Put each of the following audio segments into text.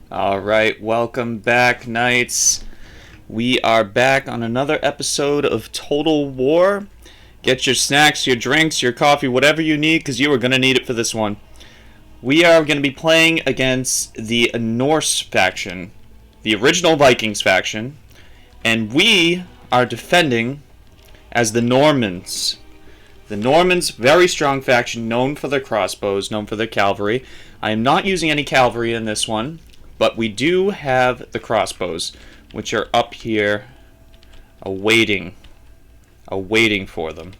Alright, welcome back, Knights. We are back on another episode of Total War. Get your snacks, your drinks, your coffee, whatever you need, because you are going to need it for this one. We are going to be playing against the Norse faction, the original Vikings faction, and we are defending as the Normands. The Normands, very strong faction, known for their crossbows, known for their cavalry. I am not using any cavalry in this one, but we do have the crossbows, which are up here awaiting for them.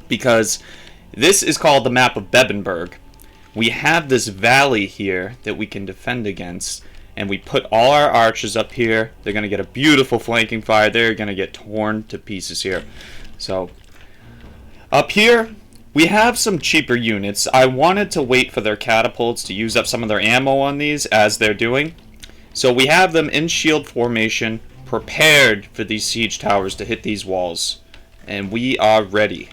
Because this is called the map of Bebbanburg. We have this valley here that we can defend against, and we put all our archers up here. They're going to get a beautiful flanking fire. They're going to get torn to pieces here. So, up here, we have some cheaper units. I wanted to wait for their catapults to use up some of their ammo on these as they're doing. So we have them in shield formation, prepared for these siege towers to hit these walls. And we are ready.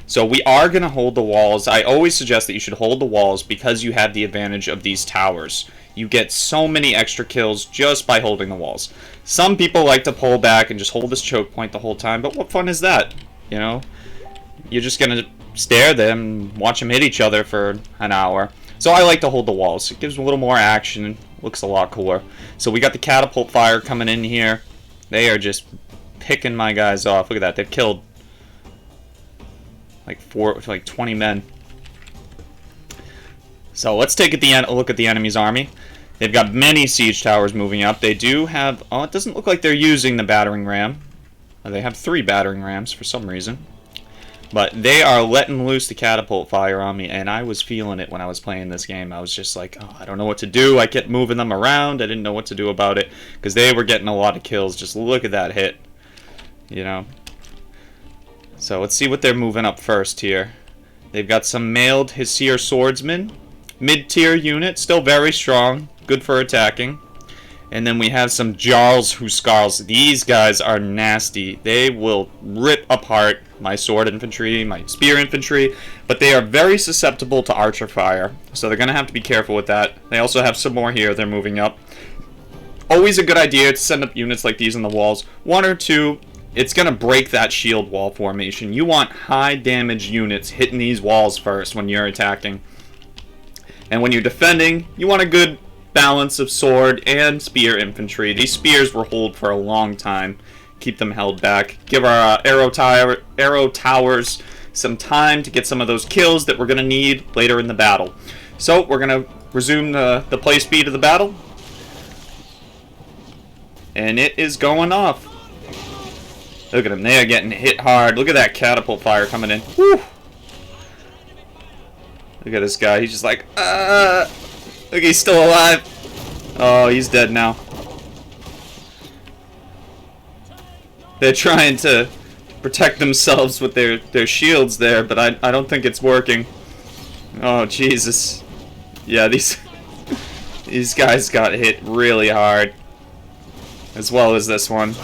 So we are going to hold the walls. I always suggest that you should hold the walls because you have the advantage of these towers. You get so many extra kills just by holding the walls. Some people like to pull back and just hold this choke point the whole time, but what fun is that? You know? You're just going to stare at them and watch them hit each other for an hour. So I like to hold the walls. It gives a little more action. Looks a lot cooler. So we got the catapult fire coming in here. They are just picking my guys off. Look at that. They've killed like 20 men. So let's take a look at the enemy's army. They've got many siege towers moving up. They do have... Oh, it doesn't look like they're using the battering ram. They have 3 battering rams for some reason. But they are letting loose the catapult fire on me, and I was feeling it when I was playing this game. I was just like, oh, I don't know what to do. I kept moving them around. I didn't know what to do about it, because they were getting a lot of kills. Just look at that hit, you know. So let's see what they're moving up first here. They've got some mailed Hesir swordsmen. Mid-tier unit, still very strong. Good for attacking. And then we have some Jarls Huskarls. These guys are nasty. They will rip apart my sword infantry, my spear infantry, but they are very susceptible to archer fire. So they're going to have to be careful with that. They also have some more here. They're moving up. Always a good idea to send up units like these on the walls. 1 or 2, it's going to break that shield wall formation. You want high damage units hitting these walls first when you're attacking. And when you're defending, you want a good balance of sword and spear infantry. These spears will hold for a long time. Keep them held back. Give our arrow towers some time to get some of those kills that we're going to need later in the battle. So we're going to resume the play speed of the battle. And it is going off. Look at them. They are getting hit hard. Look at that catapult fire coming in. Whew. Look at this guy. He's just like, Look, he's still alive. Oh, he's dead now. They're trying to protect themselves with their shields there, but I don't think it's working. Oh, Jesus. Yeah, these guys got hit really hard. As well as this one.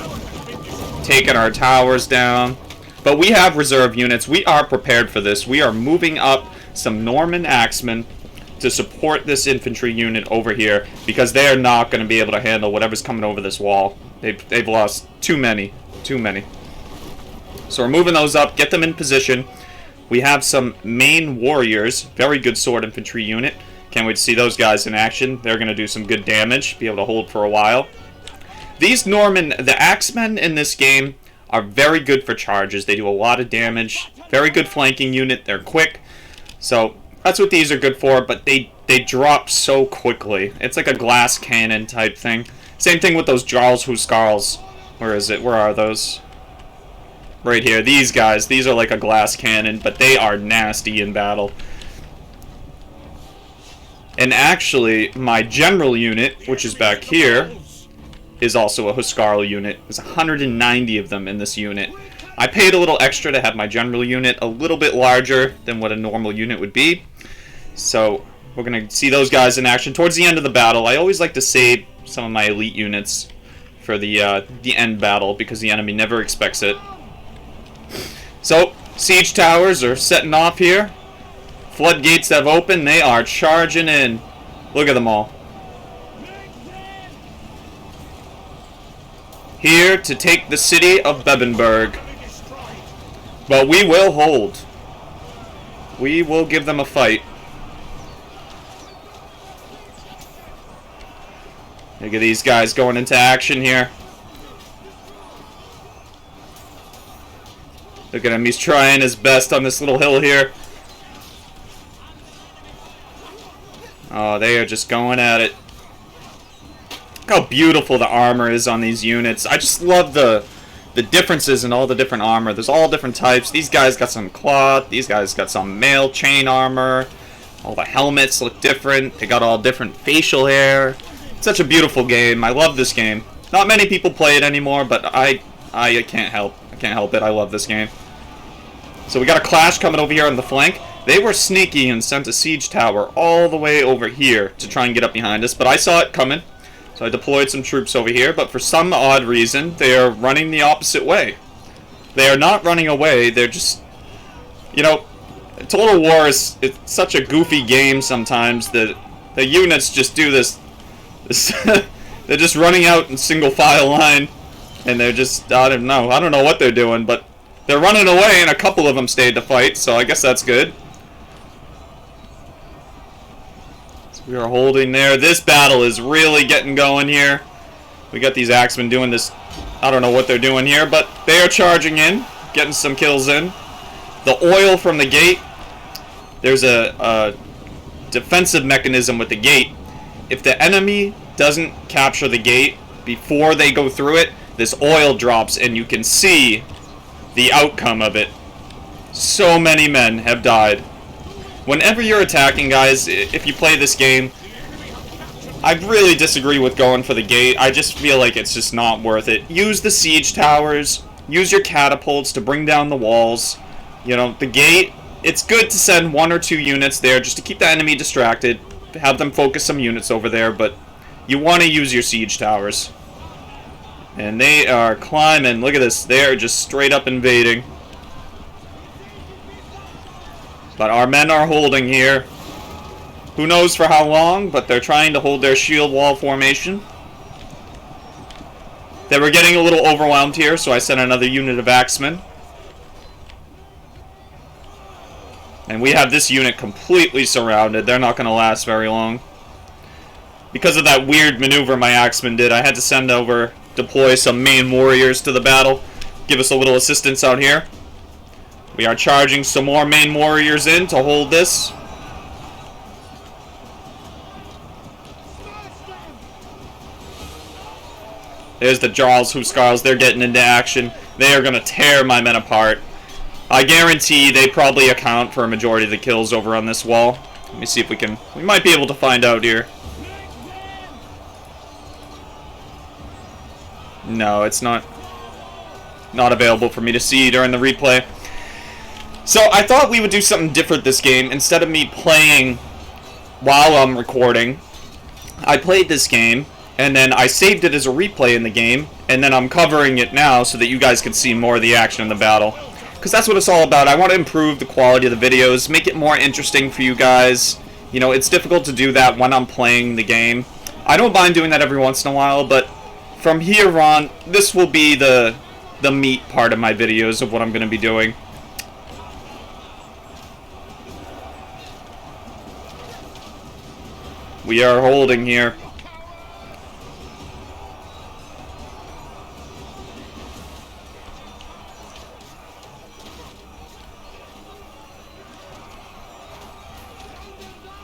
Taking our towers down. But we have reserve units. We are prepared for this. We are moving up some Norman axemen to support this infantry unit over here, because they are not going to be able to handle whatever's coming over this wall. They've lost too many. So we're moving those up, get them in position. We have some main warriors, very good sword infantry unit. Can't wait to see those guys in action. They're going to do some good damage, be able to hold for a while. These the axemen in this game are very good for charges. They do a lot of damage. Very good flanking unit. They're quick. So that's what these are good for, but they drop so quickly. It's like a glass cannon type thing. Same thing with those Jarls Huskarls. Where is it? Where are those? Right here. These guys. These are like a glass cannon, but they are nasty in battle. And actually, my general unit, which is back here, is also a Huskarl unit. There's 190 of them in this unit. I paid a little extra to have my general unit a little bit larger than what a normal unit would be. So we're going to see those guys in action towards the end of the battle. I always like to save some of my elite units for the end battle, because the enemy never expects it. So, siege towers are setting off here. Floodgates have opened. They are charging in. Look at them all. here to take the city of Bebbanburg. But we will hold. We will give them a fight. Look at these guys going into action here. Look at him, he's trying his best on this little hill here. Oh, they are just going at it. Look how beautiful the armor is on these units. I just love the differences in all the different armor. There's all different types. These guys got some cloth. These guys got some mail chain armor. All the helmets look different. They got all different facial hair. It's such a beautiful game. I love this game. Not many people play it anymore, but I can't help. I can't help it. I love this game. So we got a clash coming over here on the flank. They were sneaky and sent a siege tower all the way over here to try and get up behind us, but I saw it coming. So I deployed some troops over here, but for some odd reason, they are running the opposite way. They are not running away, they're just... You know, Total War is it's such a goofy game sometimes that the units just do this they're just running out in single file line, and they're just, I don't know what they're doing, but they're running away, and a couple of them stayed to fight, so I guess that's good. We are holding there. This battle is really getting going here. We got these axemen doing this. I don't know what they're doing here, but they are charging in, getting some kills in. The oil from the gate. There's a defensive mechanism with the gate. If the enemy doesn't capture the gate before they go through it, this oil drops and you can see the outcome of it. So many men have died. Whenever you're attacking, guys, if you play this game, I really disagree with going for the gate. I just feel like it's just not worth it. Use the siege towers. Use your catapults to bring down the walls. You know, the gate, it's good to send 1 or 2 units there just to keep the enemy distracted. Have them focus some units over there, but you want to use your siege towers. And they are climbing. Look at this. They are just straight up invading. But our men are holding here. Who knows for how long, but they're trying to hold their shield wall formation. They were getting a little overwhelmed here, so I sent another unit of axemen. And we have this unit completely surrounded. They're not going to last very long. Because of that weird maneuver my axemen did, I had to deploy some main warriors to the battle. Give us a little assistance out here. We are charging some more main warriors in to hold this. There's the Jarls Huskarls. They're getting into action. They are going to tear my men apart. I guarantee they probably account for a majority of the kills over on this wall. Let me see if we might be able to find out here. No, it's not available for me to see during the replay. So I thought we would do something different this game. Instead of me playing while I'm recording, I played this game, and then I saved it as a replay in the game, and then I'm covering it now so that you guys can see more of the action in the battle. Because that's what it's all about. I want to improve the quality of the videos, make it more interesting for you guys. You know, it's difficult to do that when I'm playing the game. I don't mind doing that every once in a while, but from here on, this will be the meat part of my videos of what I'm going to be doing. We are holding here.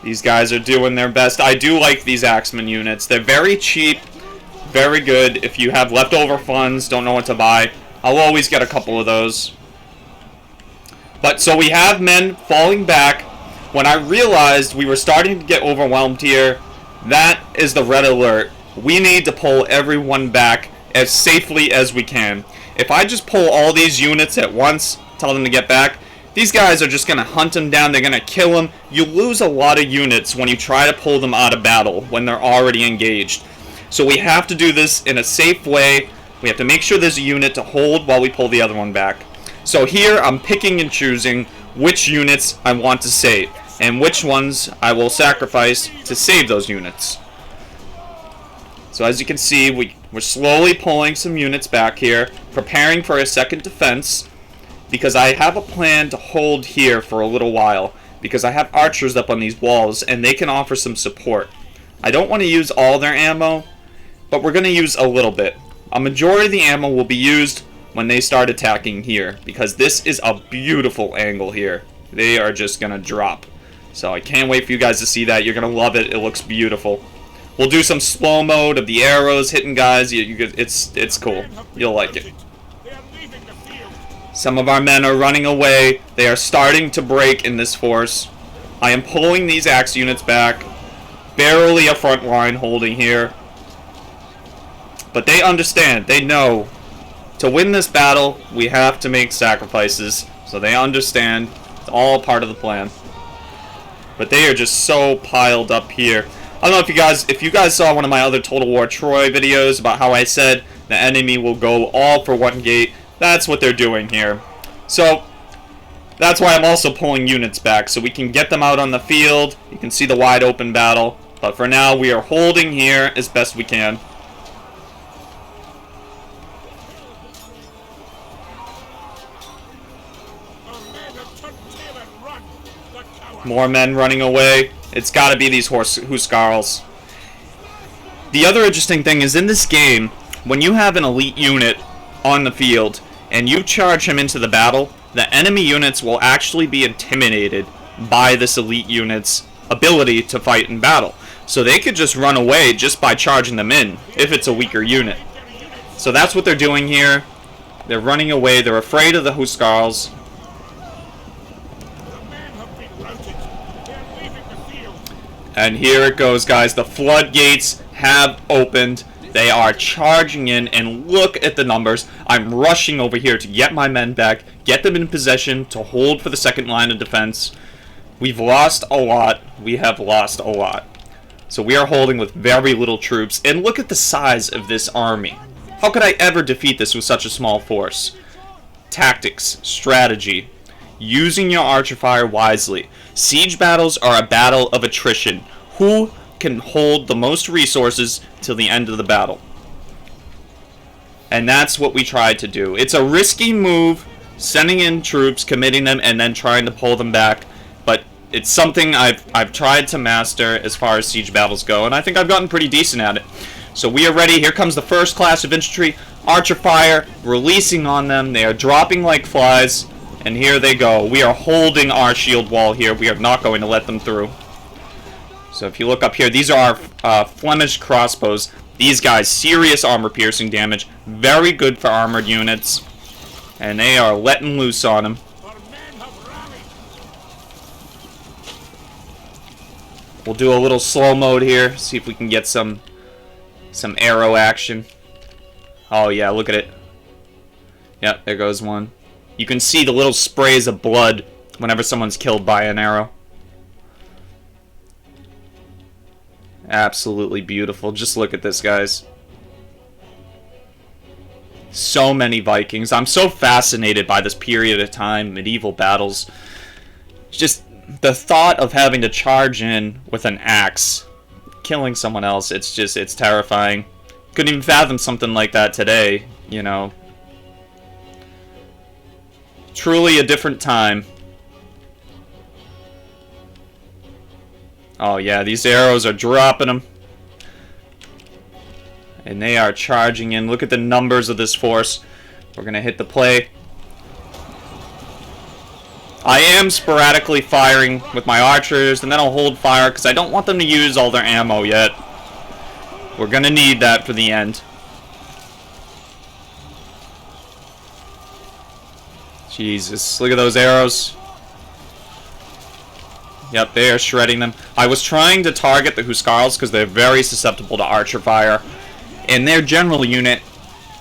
These guys are doing their best. I do like these axeman units. They're very cheap, very good. If you have leftover funds, don't know what to buy, I'll always get a couple of those. But so we have men falling back. When I realized we were starting to get overwhelmed here, that is the red alert. We need to pull everyone back as safely as we can. If I just pull all these units at once, tell them to get back, these guys are just going to hunt them down. They're going to kill them. You lose a lot of units when you try to pull them out of battle when they're already engaged. So we have to do this in a safe way. We have to make sure there's a unit to hold while we pull the other one back. So here I'm picking and choosing which units I want to save and which ones I will sacrifice to save those units. So as you can see, we We're slowly pulling some units back here, preparing for a second defense, because I have a plan to hold here for a little while, because I have archers up on these walls, and they can offer some support. I don't want to use all their ammo, but we're going to use a little bit. A majority of the ammo will be used when they start attacking here, because this is a beautiful angle here. They are just going to drop. So I can't wait for you guys to see that. You're going to love it. It looks beautiful. We'll do some slow mode of the arrows hitting guys. It's cool. You'll like it. Some of our men are running away. They are starting to break in this force. I am pulling these axe units back. Barely a front line holding here. But they understand. They know. To win this battle, we have to make sacrifices. So they understand. It's all part of the plan. But they are just so piled up here. I don't know if you guys saw one of my other Total War Troy videos about how I said the enemy will go all for one gate. That's what they're doing here. So that's why I'm also pulling units back, so we can get them out on the field. You can see the wide open battle. But for now, we are holding here as best we can. More men running away. It's got to be these Huskarls. The other interesting thing is in this game, when you have an elite unit on the field and you charge him into the battle, the enemy units will actually be intimidated by this elite unit's ability to fight in battle. So they could just run away just by charging them in if it's a weaker unit. So that's what they're doing here. They're running away. They're afraid of the Huskarls. And here it goes, guys. The floodgates have opened. They are charging in, and look at the numbers. I'm rushing over here to get my men back, get them in possession, to hold for the second line of defense. We've lost a lot. We have lost a lot. So we are holding with very little troops. And look at the size of this army. How could I ever defeat this with such a small force? Tactics, strategy, using your archer fire wisely. Siege battles are a battle of attrition. Who can hold the most resources till the end of the battle? And that's what we tried to do. It's a risky move, sending in troops, committing them, and then trying to pull them back. But it's something I've tried to master as far as siege battles go, and I think I've gotten pretty decent at it. So we are ready. Here comes the first class of infantry. Archer fire, releasing on them. They are dropping like flies. And here they go. We are holding our shield wall here. We are not going to let them through. So if you look up here, these are our Flemish crossbows. These guys, serious armor-piercing damage. Very good for armored units. And they are letting loose on them. We'll do a little slow mode here. See if we can get some arrow action. Oh yeah, look at it. Yep, there goes one. You can see the little sprays of blood whenever someone's killed by an arrow. Absolutely beautiful. Just look at this, guys. So many Vikings. I'm so fascinated by this period of time, medieval battles. Just the thought of having to charge in with an axe, killing someone else, it's terrifying. Couldn't even fathom something like that today, you know. Truly a different time. Oh yeah, these arrows are dropping them. And they are charging in. Look at the numbers of this force. We're going to hit the play. I am sporadically firing with my archers, and then I'll hold fire because I don't want them to use all their ammo yet. We're going to need that for the end. Jesus, look at those arrows. Yep, they are shredding them. I was trying to target the Huskarls because they're very susceptible to archer fire. And their general unit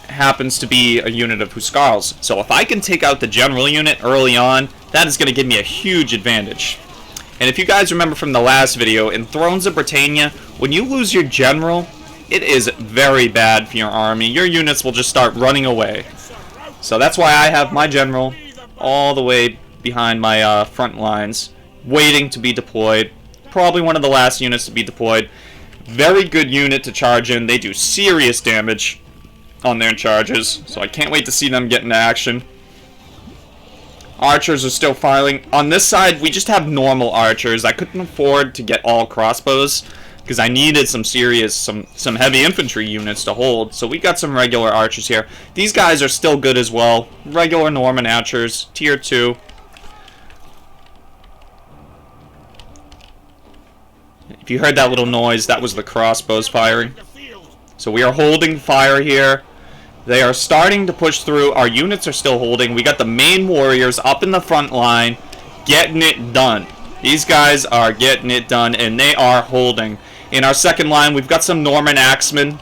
happens to be a unit of Huskarls. So if I can take out the general unit early on, that is going to give me a huge advantage. And if you guys remember from the last video, in Thrones of Britannia, when you lose your general, it is very bad for your army. Your units will just start running away. So that's why I have my general all the way behind my front lines, waiting to be deployed. Probably one of the last units to be deployed. Very good unit to charge in. They do serious damage. on their charges, so I can't wait to see them get into action. Archers are still firing. On this side, we just have normal archers. I couldn't afford to get all crossbows because I needed some serious, some heavy infantry units to hold. So we got some regular archers here. These guys are still good as well. Regular Norman archers, tier 2. If you heard that little noise, that was the crossbows firing. So we are holding fire here. They are starting to push through. Our units are still holding. We got the main warriors up in the front line, getting it done. These guys are getting it done, and they are holding. In our second line, we've got some Norman axemen.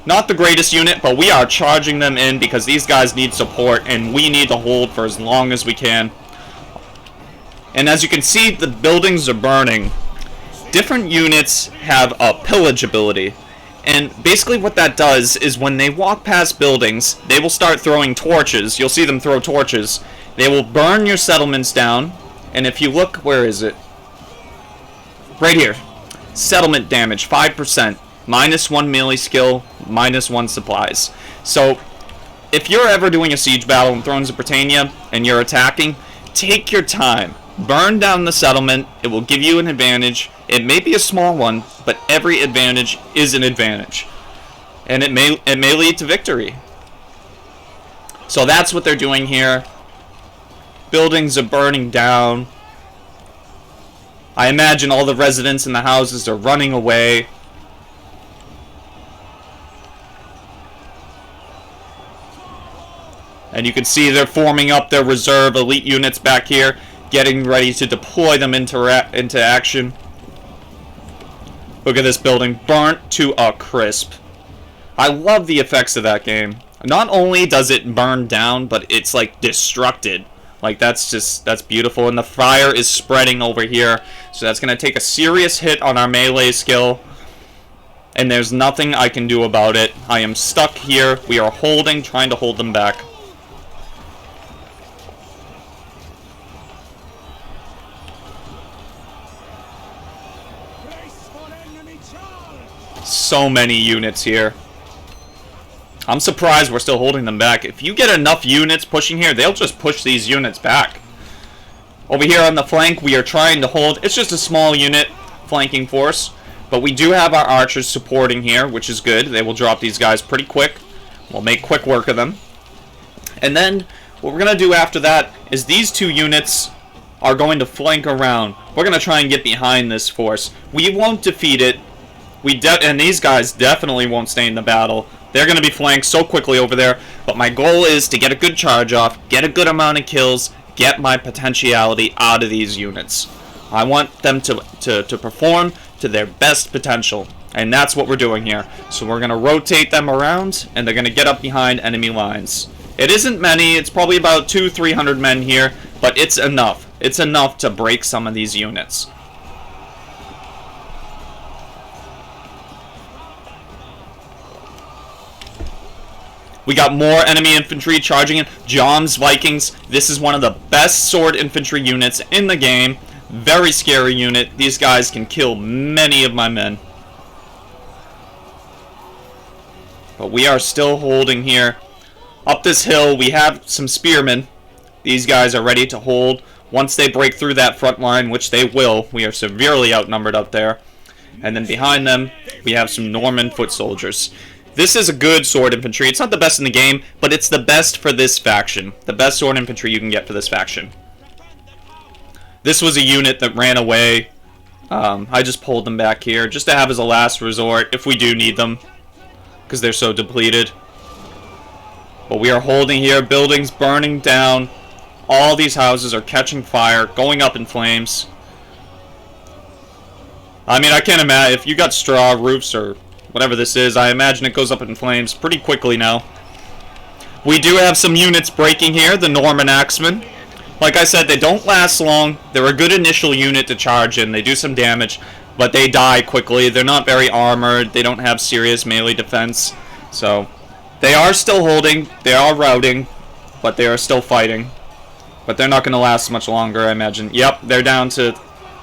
Not the greatest unit, but we are charging them in because these guys need support, and we need to hold for as long as we can. And as you can see, the buildings are burning. Different units have a pillage ability. And basically what that does is when they walk past buildings, they will start throwing torches. You'll see them throw torches. They will burn your settlements down. And if you look, where is it? Right here. Settlement damage, 5%. -1 melee skill, -1 supplies. So, if you're ever doing a siege battle in Thrones of Britannia and you're attacking, take your time. Burn down the settlement. It will give you an advantage. It may be a small one, but every advantage is an advantage. And it may lead to victory. So that's what they're doing here. Buildings are burning down. I imagine all the residents in the houses are running away. And you can see they're forming up their reserve elite units back here, getting ready to deploy them into action. Look at this building, burnt to a crisp. I love the effects of that game. Not only does it burn down, but it's like destructed. Like that's beautiful. And the fire is spreading over here. So that's going to take a serious hit on our melee skill. And there's nothing I can do about it. I am stuck here. We are holding, trying to hold them back. So many units here. I'm surprised we're still holding them back. If you get enough units pushing here, they'll just push these units back. Over here on the flank, we are trying to hold. It's just a small unit flanking force. But we do have our archers supporting here, which is good. They will drop these guys pretty quick. We'll make quick work of them. And then, what we're going to do after that is these two units are going to flank around. We're going to try and get behind this force. We won't defeat it. And these guys definitely won't stay in the battle. They're going to be flanked so quickly over there. But my goal is to get a good charge off, get a good amount of kills, get my potentiality out of these units. I want them to perform to their best potential. And that's what we're doing here. So we're going to rotate them around, and they're going to get up behind enemy lines. It isn't many. It's probably about 200-300 men here. But it's enough. It's enough to break some of these units. We got more enemy infantry charging in. Jom's Vikings. This is one of the best sword infantry units in the game. Very scary unit. These guys can kill many of my men. But we are still holding here. Up this hill, we have some spearmen. These guys are ready to hold. Once they break through that front line, which they will, we are severely outnumbered up there. And then behind them, we have some Norman foot soldiers. This is a good sword infantry. It's not the best in the game, but it's the best for this faction. The best sword infantry you can get for this faction. This was a unit that ran away. I just pulled them back here just to have as a last resort if we do need them, because they're so depleted. But we are holding here. Buildings burning down. All these houses are catching fire, going up in flames. I mean, I can't imagine if you got straw roofs or whatever this is, I imagine it goes up in flames pretty quickly now. We do have some units breaking here, the Norman Axemen. Like I said, they don't last long. They're a good initial unit to charge in. They do some damage, but they die quickly. They're not very armored. They don't have serious melee defense. So, they are still holding. They are routing, but they are still fighting. But they're not going to last much longer, I imagine. Yep, they're down to...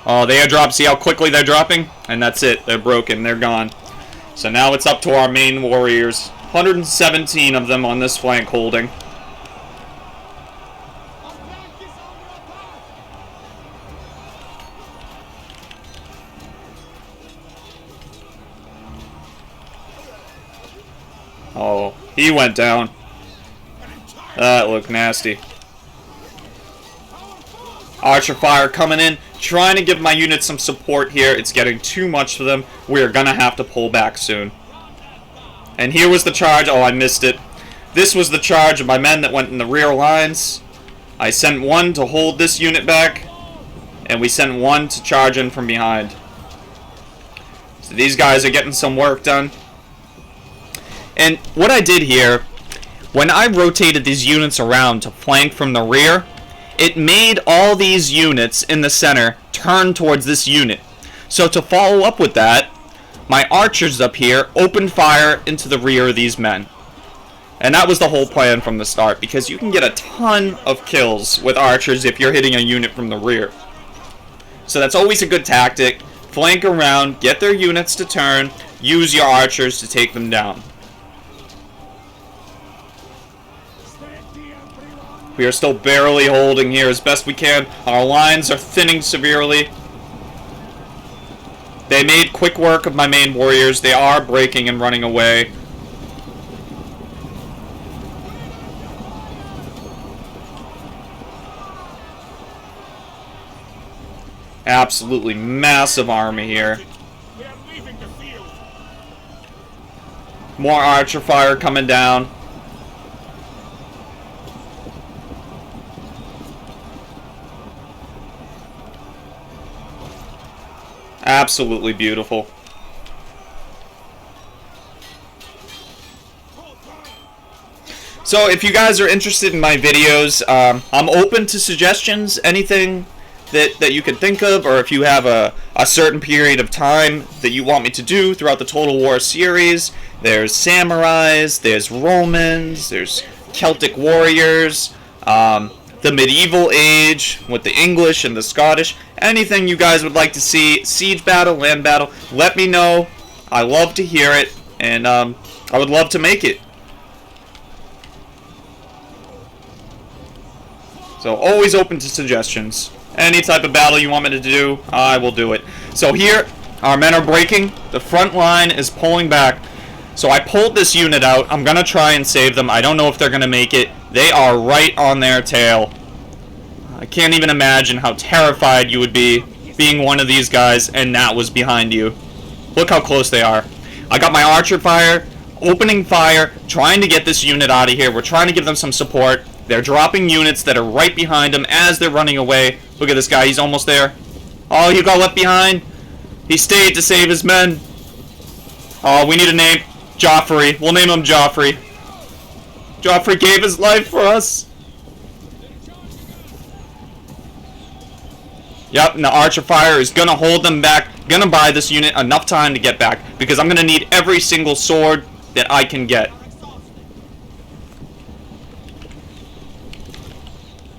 Oh, they are dropped. See how quickly they're dropping? And that's it. They're broken. They're gone. So now it's up to our main warriors. 117 of them on this flank holding. Oh, he went down. That looked nasty. Archer fire coming in, trying to give my unit some support here. It's getting too much for them. We're gonna have to pull back soon. And here was the charge. Oh, I missed it. This was the charge of my men that went in the rear lines. I sent one to hold this unit back, and we sent one to charge in from behind. So these guys are getting some work done. And what I did here, when I rotated these units around to flank from the rear, it made all these units in the center turn towards this unit. So to follow up with that, my archers up here opened fire into the rear of these men. And that was the whole plan from the start, because you can get a ton of kills with archers if you're hitting a unit from the rear. So that's always a good tactic. Flank around, get their units to turn, use your archers to take them down. We are still barely holding here as best we can. Our lines are thinning severely. They made quick work of my main warriors. They are breaking and running away. Absolutely massive army here. More archer fire coming down. Absolutely beautiful. So if you guys are interested in my videos, I'm open to suggestions, anything that you can think of, or if you have a certain period of time that you want me to do throughout the Total War series. There's samurais, there's Romans, there's Celtic warriors, the medieval age with the English and the Scottish. Anything you guys would like to see, siege battle, land battle, let me know. I love to hear it, and I would love to make it. So always open to suggestions. Any type of battle you want me to do, I will do it. So here, our men are breaking. The front line is pulling back. So I pulled this unit out. I'm going to try and save them. I don't know if they're going to make it. They are right on their tail. I can't even imagine how terrified you would be being one of these guys and that was behind you. Look how close they are. I got my archer fire, opening fire, trying to get this unit out of here. We're trying to give them some support. They're dropping units that are right behind them as they're running away. Look at this guy. He's almost there. Oh, he got left behind. He stayed to save his men. Oh, we need a name. Joffrey. We'll name him Joffrey. Joffrey gave his life for us. Yep, and the archer fire is going to hold them back. Going to buy this unit enough time to get back, because I'm going to need every single sword that I can get.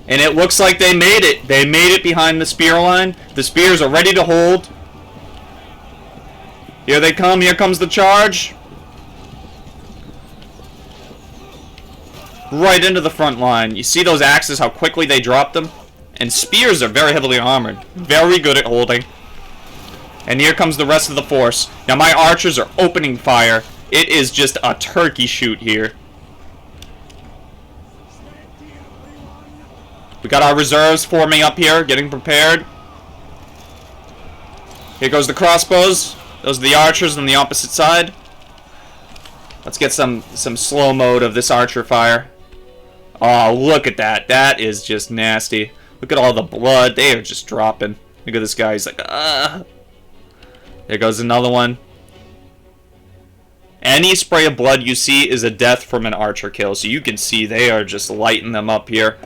And it looks like they made it. They made it behind the spear line. The spears are ready to hold. Here they come. Here comes the charge. Right into the front line. You see those axes, how quickly they drop them? And spears are very heavily armored. Very good at holding. And here comes the rest of the force. Now my archers are opening fire. It is just a turkey shoot here. We got our reserves forming up here, getting prepared. Here goes the crossbows. Those are the archers on the opposite side. Let's get some slow mode of this archer fire. Oh, look at that. That is just nasty. Look at all the blood. They are just dropping. Look at this guy. He's like, ah. There goes another one. Any spray of blood you see is a death from an archer kill. So you can see they are just lighting them up here.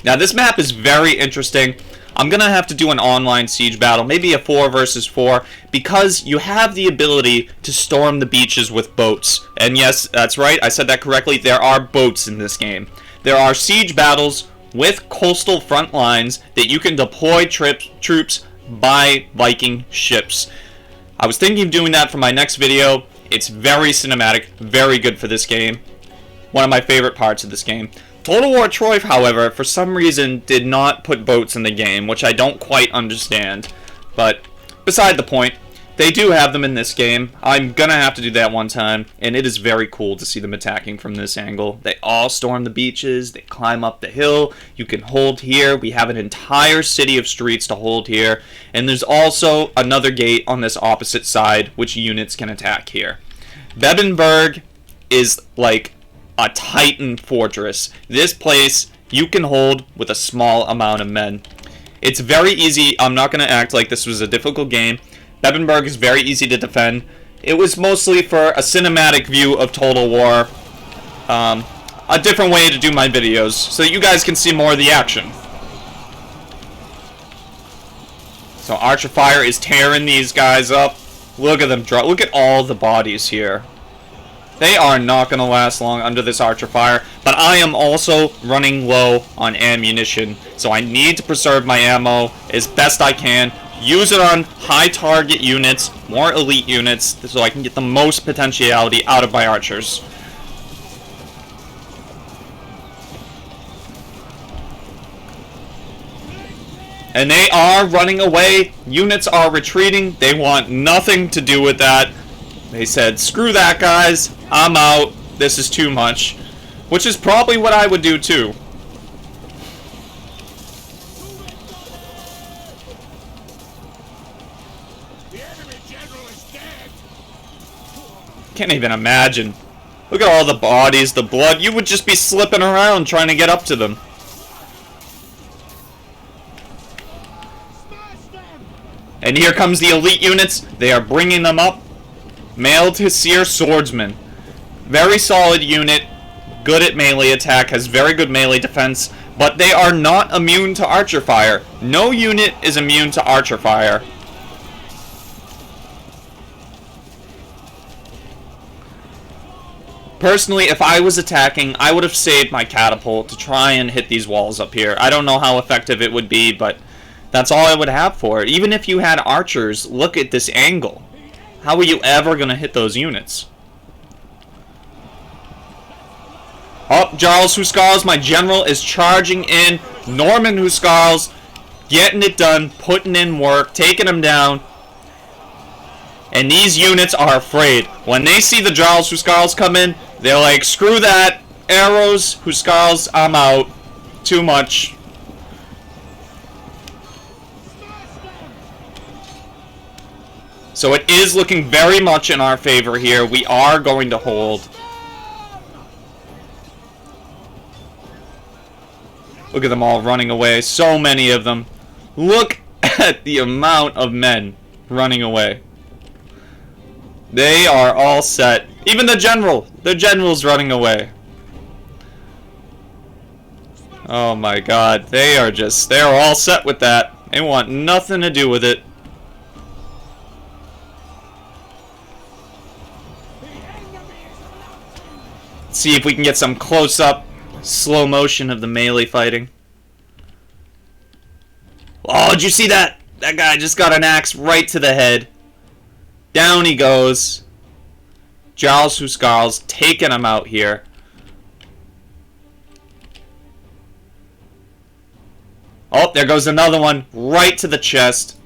Now this map is very interesting. I'm going to have to do an online siege battle, maybe a 4 versus 4, because you have the ability to storm the beaches with boats. And yes, that's right, I said that correctly, there are boats in this game. There are siege battles with coastal front lines that you can deploy troops by Viking ships. I was thinking of doing that for my next video. It's very cinematic, very good for this game. One of my favorite parts of this game. Total War Troy, however, for some reason did not put boats in the game, which I don't quite understand. But beside the point, they do have them in this game. I'm gonna have to do that one time, and it is very cool to see them attacking from this angle. They all storm the beaches, they climb up the hill, you can hold here, we have an entire city of streets to hold here, and there's also another gate on this opposite side which units can attack here. Bebbanburg is like a Titan fortress. This place you can hold with a small amount of men. It's very easy. I'm not going to act like this was a difficult game. Bebbanburg is very easy to defend. It was mostly for a cinematic view of Total War. A different way to do my videos, so that you guys can see more of the action. So Archer Fire is tearing these guys up. Look at them drop. Look at all the bodies here. They are not going to last long under this Archer Fire, but I am also running low on ammunition, so I need to preserve my ammo as best I can. Use it on high target units, more elite units, so I can get the most potentiality out of my archers. And they are running away. Units are retreating. They want nothing to do with that. They said, screw that, guys. I'm out. This is too much. Which is probably what I would do, too. Can't even imagine. Look at all the bodies, the blood. You would just be slipping around trying to get up to them. And here comes the elite units. They are bringing them up. Mailed Hesir Swordsman. Very solid unit. Good at melee attack. Has very good melee defense. But they are not immune to Archer Fire. No unit is immune to Archer Fire. Personally, if I was attacking, I would have saved my catapult to try and hit these walls up here. I don't know how effective it would be, but that's all I would have for it. Even if you had archers, look at this angle. How are you ever going to hit those units? Oh, Jarls Huskarls, my general, is charging in. Norman Huskarls, getting it done, putting in work, taking them down. And these units are afraid. When they see the Jarls Huskarls come in, they're like, screw that. Arrows, Huskarls, I'm out. Too much. So it is looking very much in our favor here. We are going to hold. Look at them all running away. So many of them. Look at the amount of men running away. They are all set. Even the general. The general's running away. Oh my god. They're all set with that. They want nothing to do with it. See if we can get some close-up, slow motion of the melee fighting. Oh, did you see that? That guy just got an axe right to the head. Down he goes. Jarls Huskarls taking him out here. Oh, there goes another one right to the chest.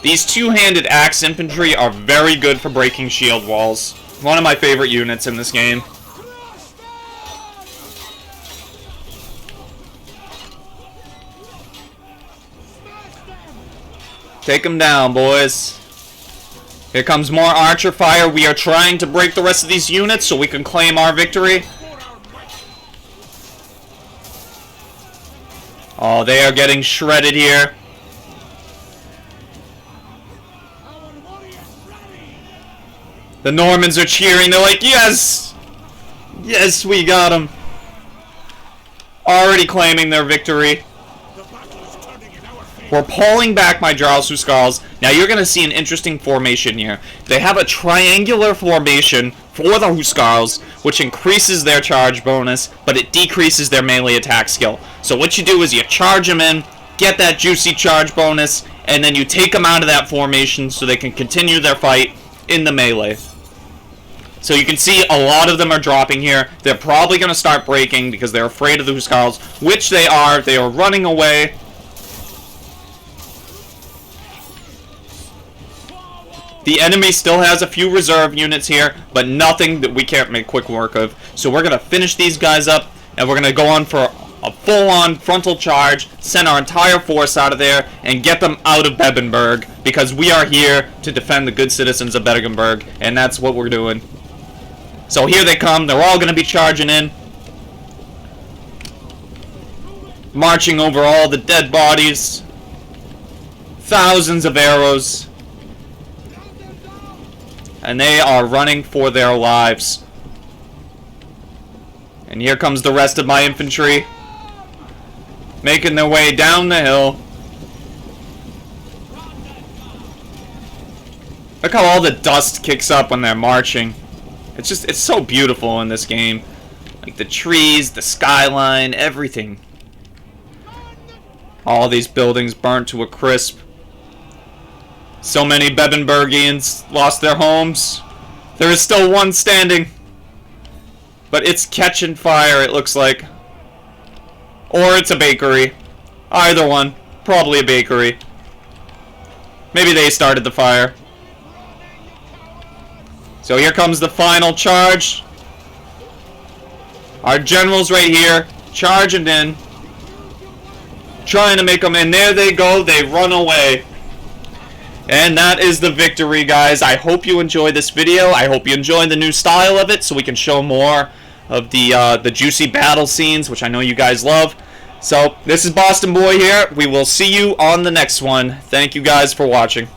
These two-handed axe infantry are very good for breaking shield walls. One of my favorite units in this game. Take them down, boys. Here comes more Archer Fire. We are trying to break the rest of these units so we can claim our victory. Oh, they are getting shredded here. The Normans are cheering. They're like, yes! Yes, we got them. Already claiming their victory. We're pulling back my Jarls Huskarls. Now you're going to see an interesting formation here. They have a triangular formation for the Huskarls, which increases their charge bonus, but it decreases their melee attack skill. So what you do is you charge them in, get that juicy charge bonus, and then you take them out of that formation so they can continue their fight in the melee. So you can see a lot of them are dropping here. They're probably going to start breaking because they're afraid of the Huskarls, which they are. They are running away. The enemy still has a few reserve units here, but nothing that we can't make quick work of. So we're going to finish these guys up, and we're going to go on for a full-on frontal charge, send our entire force out of there, and get them out of Bebbanburg, because we are here to defend the good citizens of Bebbanburg, and that's what we're doing. So here they come. They're all going to be charging in. Marching over all the dead bodies. Thousands of arrows. And they are running for their lives. And here comes the rest of my infantry, making their way down the hill. Look how all the dust kicks up when they're marching. It's so beautiful in this game. Like the trees, the skyline, everything. All these buildings burnt to a crisp. So many Bebbanburgians lost their homes. There is still one standing. But it's catching fire, it looks like. Or it's a bakery. Either one. Probably a bakery. Maybe they started the fire. So here comes the final charge. Our general's right here, charging in. Trying to make them, and there they go, they run away. And that is the victory, guys. I hope you enjoyed this video. I hope you enjoyed the new style of it, so we can show more of the juicy battle scenes, which I know you guys love. So, this is Boston Boy here. We will see you on the next one. Thank you guys for watching.